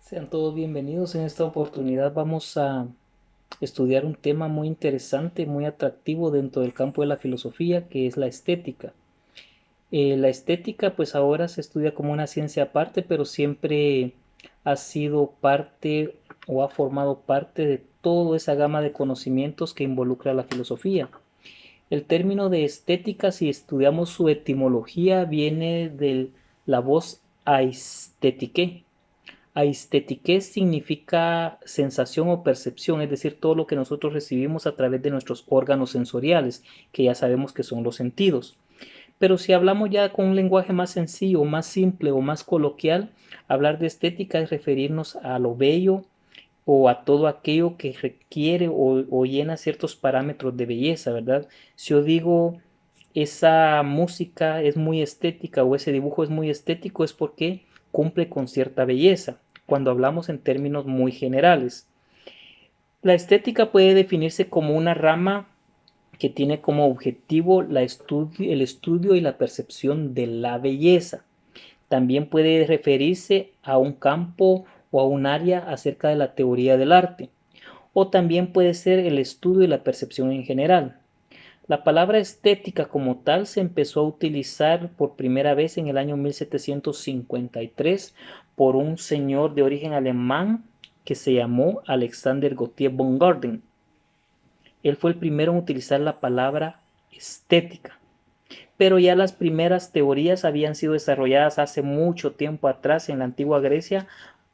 Sean todos bienvenidos. En esta oportunidad vamos a estudiar un tema muy interesante, muy atractivo dentro del campo de la filosofía, que es la estética. La estética pues ahora se estudia como una ciencia aparte, pero siempre ha sido parte o ha formado parte de toda esa gama de conocimientos que involucra la filosofía. El término de estética, si estudiamos su etimología, viene de la voz aesthetique. Aesthetique significa sensación o percepción, es decir, todo lo que nosotros recibimos a través de nuestros órganos sensoriales, que ya sabemos que son los sentidos. Pero si hablamos ya con un lenguaje más sencillo, más simple o más coloquial, hablar de estética es referirnos a lo bello o a todo aquello que requiere o llena ciertos parámetros de belleza, ¿verdad? Si yo digo esa música es muy estética o ese dibujo es muy estético, es porque cumple con cierta belleza, cuando hablamos en términos muy generales. La estética puede definirse como una rama que tiene como objetivo el estudio y la percepción de la belleza. También puede referirse a un campo o a un área acerca de la teoría del arte, o también puede ser el estudio y la percepción en general. La palabra estética como tal se empezó a utilizar por primera vez en el año 1753 por un señor de origen alemán que se llamó Alexander Gautier von Gordon. Él fue el primero en utilizar la palabra estética, pero ya las primeras teorías habían sido desarrolladas hace mucho tiempo atrás en la antigua Grecia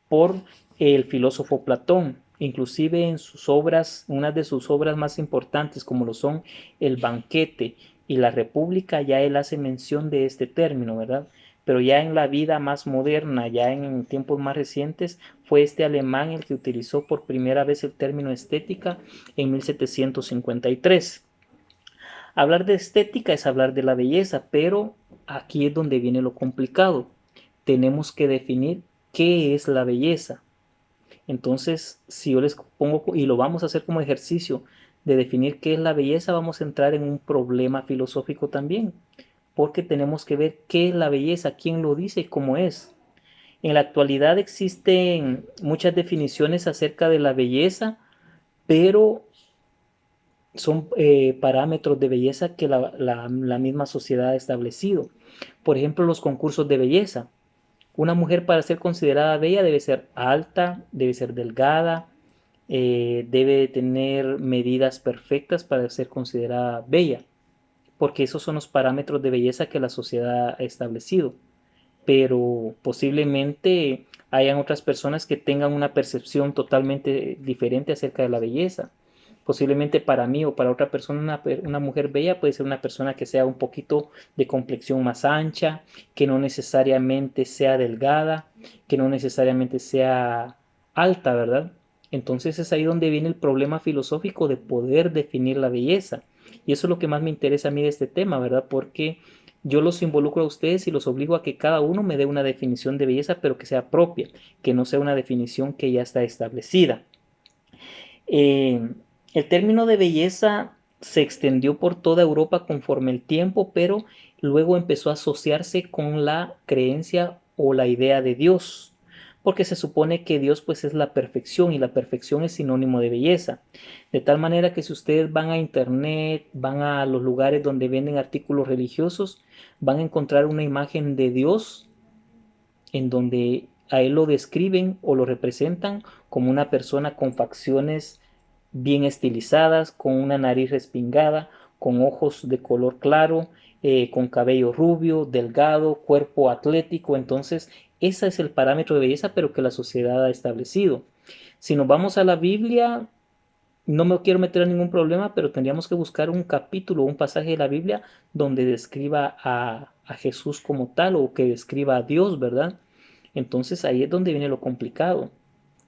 por el filósofo Platón. Inclusive en sus obras, una de sus obras más importantes, como lo son El banquete y La República, ya él hace mención de este término, ¿verdad? Pero ya en la vida más moderna, ya en tiempos más recientes, fue este alemán el que utilizó por primera vez el término estética en 1753. Hablar de estética es hablar de la belleza, pero aquí es donde viene lo complicado. Tenemos que definir qué es la belleza. Entonces, si yo les pongo, y lo vamos a hacer como ejercicio de definir qué es la belleza, vamos a entrar en un problema filosófico también, porque tenemos que ver qué es la belleza, quién lo dice y cómo es. En la actualidad existen muchas definiciones acerca de la belleza, pero son parámetros de belleza que la misma sociedad ha establecido. Por ejemplo, los concursos de belleza. Una mujer para ser considerada bella debe ser alta, debe ser delgada, debe tener medidas perfectas para ser considerada bella, porque esos son los parámetros de belleza que la sociedad ha establecido. Pero posiblemente hayan otras personas que tengan una percepción totalmente diferente acerca de la belleza. Posiblemente para mí o para otra persona una mujer bella puede ser una persona que sea un poquito de complexión más ancha, que no necesariamente sea delgada, que no necesariamente sea alta, ¿verdad? Entonces es ahí donde viene el problema filosófico de poder definir la belleza. Y eso es lo que más me interesa a mí de este tema, ¿verdad? Porque yo los involucro a ustedes y los obligo a que cada uno me dé una definición de belleza, pero que sea propia, que no sea una definición que ya está establecida. Eh, el término de belleza se extendió por toda Europa conforme el tiempo, pero luego empezó a asociarse con la creencia o la idea de Dios, porque se supone que Dios pues es la perfección y la perfección es sinónimo de belleza. De tal manera que si ustedes van a internet, van a los lugares donde venden artículos religiosos, van a encontrar una imagen de Dios en donde a él lo describen o lo representan como una persona con facciones bien estilizadas, con una nariz respingada, con ojos de color claro, con cabello rubio, delgado, cuerpo atlético. Entonces, ese es el parámetro de belleza, pero que la sociedad ha establecido. Si nos vamos a la Biblia, no me quiero meter en ningún problema, pero tendríamos que buscar un capítulo, un pasaje de la Biblia donde describa a Jesús como tal o que describa a Dios, ¿verdad? Entonces ahí es donde viene lo complicado,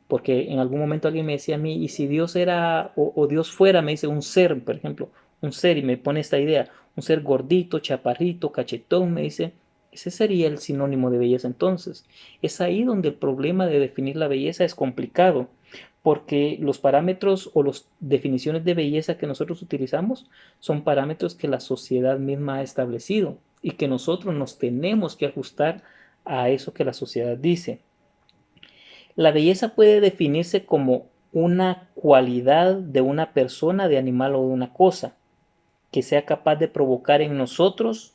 porque en algún momento alguien me decía a mí, y si Dios era, o Dios fuera, me dice un ser, por ejemplo, un ser, y me pone esta idea, un ser gordito, chaparrito, cachetón, me dice, ese sería el sinónimo de belleza entonces. Es ahí donde el problema de definir la belleza es complicado, porque los parámetros o las definiciones de belleza que nosotros utilizamos son parámetros que la sociedad misma ha establecido y que nosotros nos tenemos que ajustar a eso que la sociedad dice. La belleza puede definirse como una cualidad de una persona, de animal o de una cosa, que sea capaz de provocar en nosotros,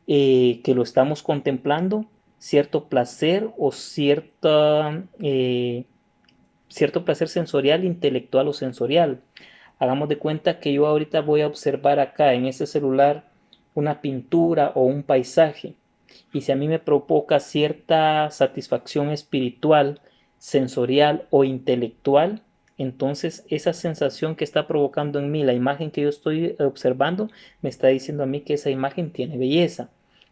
que lo estamos contemplando, cierto placer o cierto placer sensorial, intelectual o sensorial. Hagamos de cuenta que yo ahorita voy a observar acá en este celular una pintura o un paisaje, y si a mí me provoca cierta satisfacción espiritual, sensorial o intelectual, entonces esa sensación que está provocando en mí la imagen que yo estoy observando me está diciendo a mí que esa imagen tiene belleza.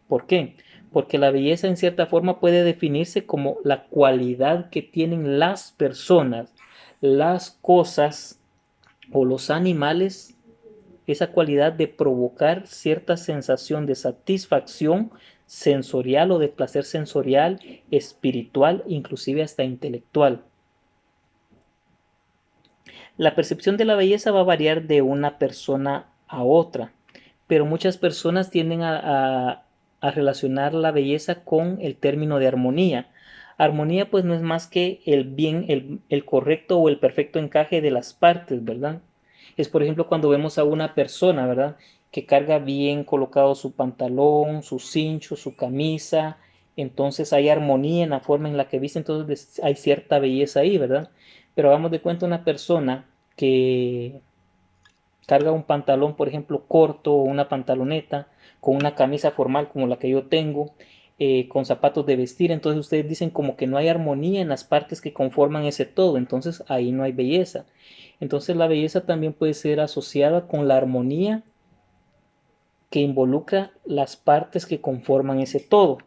¿Por qué? Porque la belleza en cierta forma puede definirse como la cualidad que tienen las personas, las cosas o los animales, esa cualidad de provocar cierta sensación de satisfacción sensorial o de placer sensorial, espiritual, inclusive hasta intelectual. La percepción de la belleza va a variar de una persona a otra, pero muchas personas tienden a relacionar la belleza con el término de armonía. Armonía pues no es más que el bien, el correcto o el perfecto encaje de las partes, ¿verdad? Es por ejemplo cuando vemos a una persona, ¿verdad? Que carga bien colocado su pantalón, su cincho, su camisa, entonces hay armonía en la forma en la que viste, entonces hay cierta belleza ahí, ¿verdad? Pero hagamos de cuenta una persona que carga un pantalón, por ejemplo, corto o una pantaloneta, con una camisa formal como la que yo tengo, con zapatos de vestir, entonces ustedes dicen como que no hay armonía en las partes que conforman ese todo, entonces ahí no hay belleza. Entonces la belleza también puede ser asociada con la armonía que involucra las partes que conforman ese todo.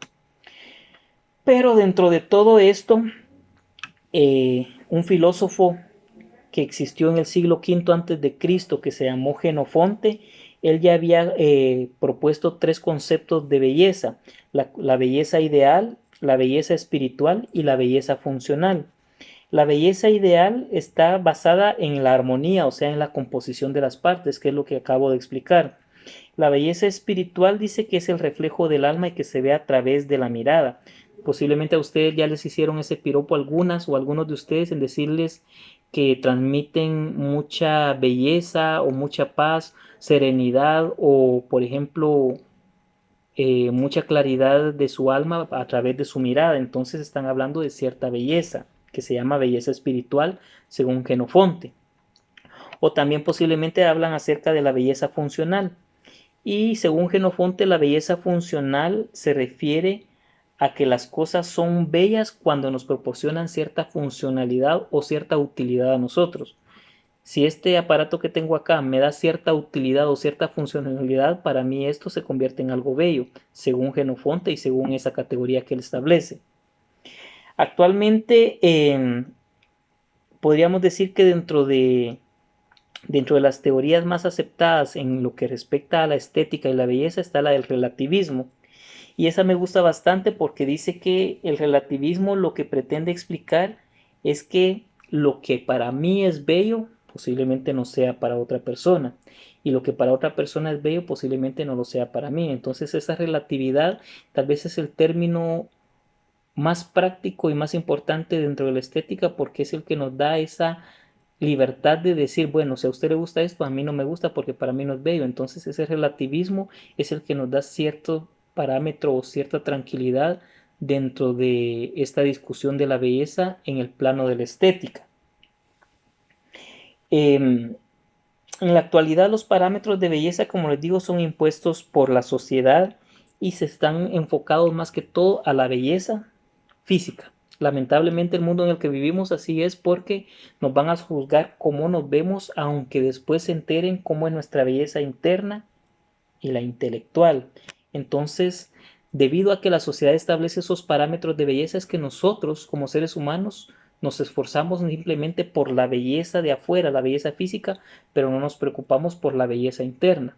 Pero dentro de todo esto, un filósofo que existió en el siglo V antes de Cristo, que se llamó Genofonte, él ya había propuesto tres conceptos de belleza: la belleza ideal, la belleza espiritual y la belleza funcional. La belleza ideal está basada en la armonía, o sea, en la composición de las partes, que es lo que acabo de explicar. La belleza espiritual dice que es el reflejo del alma y que se ve a través de la mirada. Posiblemente a ustedes ya les hicieron ese piropo algunas o algunos de ustedes en decirles que transmiten mucha belleza o mucha paz, serenidad o, por ejemplo, mucha claridad de su alma a través de su mirada. Entonces están hablando de cierta belleza que se llama belleza espiritual según Genofonte. O también posiblemente hablan acerca de la belleza funcional. Y según Genofonte, la belleza funcional se refiere a que las cosas son bellas cuando nos proporcionan cierta funcionalidad o cierta utilidad a nosotros. Si este aparato que tengo acá me da cierta utilidad o cierta funcionalidad, para mí esto se convierte en algo bello, según Genofonte y según esa categoría que él establece. Actualmente podríamos decir que dentro de las teorías más aceptadas en lo que respecta a la estética y la belleza está la del relativismo. Y esa me gusta bastante porque dice que el relativismo lo que pretende explicar es que lo que para mí es bello posiblemente no sea para otra persona. Y lo que para otra persona es bello posiblemente no lo sea para mí. Entonces esa relatividad tal vez es el término más práctico y más importante dentro de la estética porque es el que nos da esa libertad de decir, bueno, si a usted le gusta esto, a mí no me gusta porque para mí no es bello. Entonces ese relativismo es el que nos da cierto parámetro o cierta tranquilidad dentro de esta discusión de la belleza en el plano de la estética. En la actualidad los parámetros de belleza, como les digo, son impuestos por la sociedad y se están enfocados más que todo a la belleza física. Lamentablemente el mundo en el que vivimos así es porque nos van a juzgar cómo nos vemos, aunque después se enteren cómo es nuestra belleza interna y la intelectual. Entonces, debido a que la sociedad establece esos parámetros de belleza, es que nosotros como seres humanos nos esforzamos simplemente por la belleza de afuera, la belleza física, pero no nos preocupamos por la belleza interna.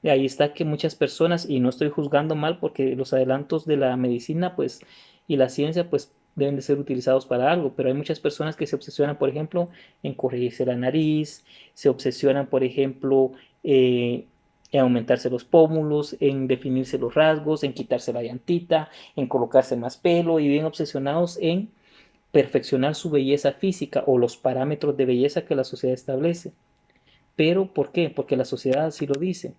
Y ahí está que muchas personas, y no estoy juzgando mal porque los adelantos de la medicina pues y la ciencia pues deben de ser utilizados para algo, pero hay muchas personas que se obsesionan, por ejemplo, en corregirse la nariz, se obsesionan, por ejemplo, en aumentarse los pómulos, en definirse los rasgos, en quitarse la llantita, en colocarse más pelo y bien obsesionados en perfeccionar su belleza física o los parámetros de belleza que la sociedad establece. Pero, ¿por qué? Porque la sociedad así lo dice.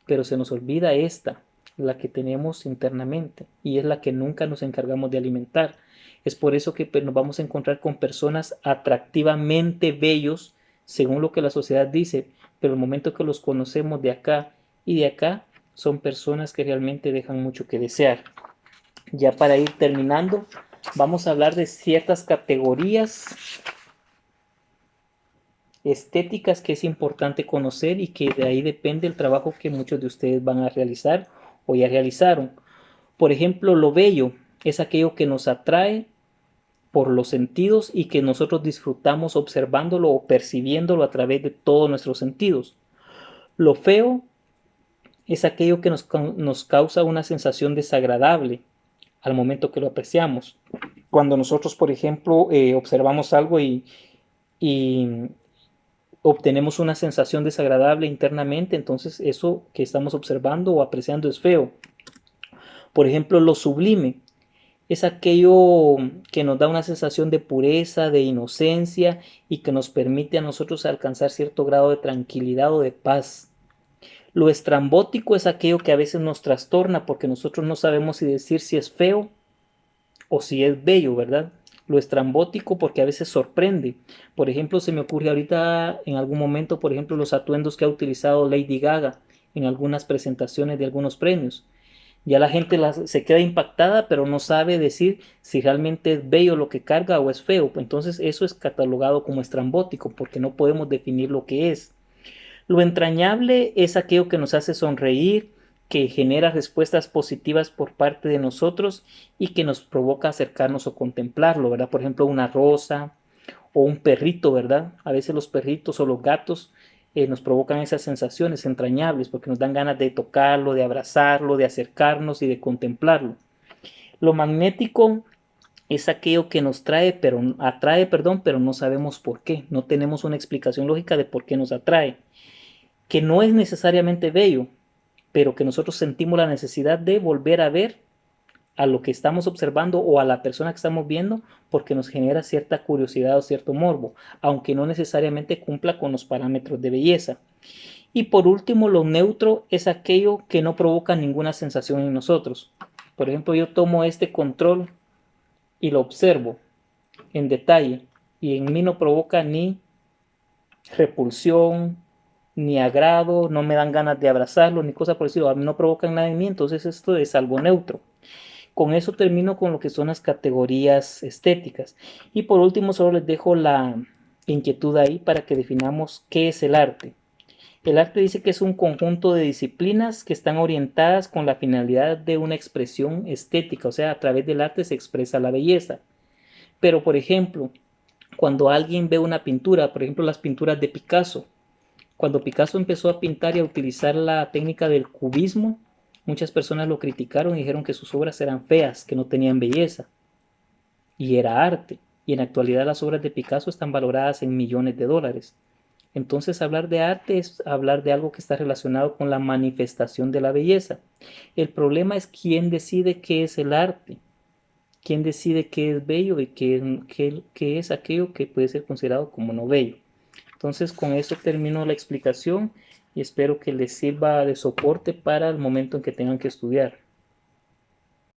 Pero se nos olvida esta, la que tenemos internamente, y es la que nunca nos encargamos de alimentar. Es por eso que nos vamos a encontrar con personas atractivamente bellos, según lo que la sociedad dice, pero el momento que los conocemos de acá y de acá, son personas que realmente dejan mucho que desear. Ya para ir terminando, vamos a hablar de ciertas categorías estéticas que es importante conocer y que de ahí depende el trabajo que muchos de ustedes van a realizar o ya realizaron. Por ejemplo, lo bello es aquello que nos atrae por los sentidos y que nosotros disfrutamos observándolo o percibiéndolo a través de todos nuestros sentidos. Lo feo es aquello que nos causa una sensación desagradable al momento que lo apreciamos. Cuando nosotros, por ejemplo, observamos algo y obtenemos una sensación desagradable internamente, entonces eso que estamos observando o apreciando es feo. Por ejemplo, lo sublime es aquello que nos da una sensación de pureza, de inocencia y que nos permite a nosotros alcanzar cierto grado de tranquilidad o de paz. Lo estrambótico es aquello que a veces nos trastorna porque nosotros no sabemos si decir si es feo o si es bello, ¿verdad? Lo estrambótico porque a veces sorprende. Por ejemplo, se me ocurre ahorita en algún momento, por ejemplo, los atuendos que ha utilizado Lady Gaga en algunas presentaciones de algunos premios. Ya la gente se queda impactada, pero no sabe decir si realmente es bello lo que carga o es feo. Entonces eso es catalogado como estrambótico porque no podemos definir lo que es. Lo entrañable es aquello que nos hace sonreír, que genera respuestas positivas por parte de nosotros y que nos provoca acercarnos o contemplarlo, ¿verdad? Por ejemplo, una rosa o un perrito, ¿verdad? A veces los perritos o los gatos nos provocan esas sensaciones entrañables porque nos dan ganas de tocarlo, de abrazarlo, de acercarnos y de contemplarlo. Lo magnético es aquello que nos atrae, perdón, pero no sabemos por qué. No tenemos una explicación lógica de por qué nos atrae. Que no es necesariamente bello, pero que nosotros sentimos la necesidad de volver a ver a lo que estamos observando o a la persona que estamos viendo porque nos genera cierta curiosidad o cierto morbo, aunque no necesariamente cumpla con los parámetros de belleza. Y por último, lo neutro es aquello que no provoca ninguna sensación en nosotros. Por ejemplo, yo tomo este control y lo observo en detalle y en mí no provoca ni repulsión, ni agrado, no me dan ganas de abrazarlo, ni cosas por el estilo, no provocan nada en mí, entonces esto es algo neutro. Con eso termino con lo que son las categorías estéticas. Y por último, solo les dejo la inquietud ahí para que definamos qué es el arte. El arte dice que es un conjunto de disciplinas que están orientadas con la finalidad de una expresión estética, o sea, a través del arte se expresa la belleza. Pero, por ejemplo, cuando alguien ve una pintura, por ejemplo, las pinturas de Picasso, cuando Picasso empezó a pintar y a utilizar la técnica del cubismo, muchas personas lo criticaron y dijeron que sus obras eran feas, que no tenían belleza. Y era arte. Y en la actualidad las obras de Picasso están valoradas en millones de dólares. Entonces hablar de arte es hablar de algo que está relacionado con la manifestación de la belleza. El problema es quién decide qué es el arte, quién decide qué es bello y qué es aquello que puede ser considerado como no bello. Entonces con eso termino la explicación y espero que les sirva de soporte para el momento en que tengan que estudiar.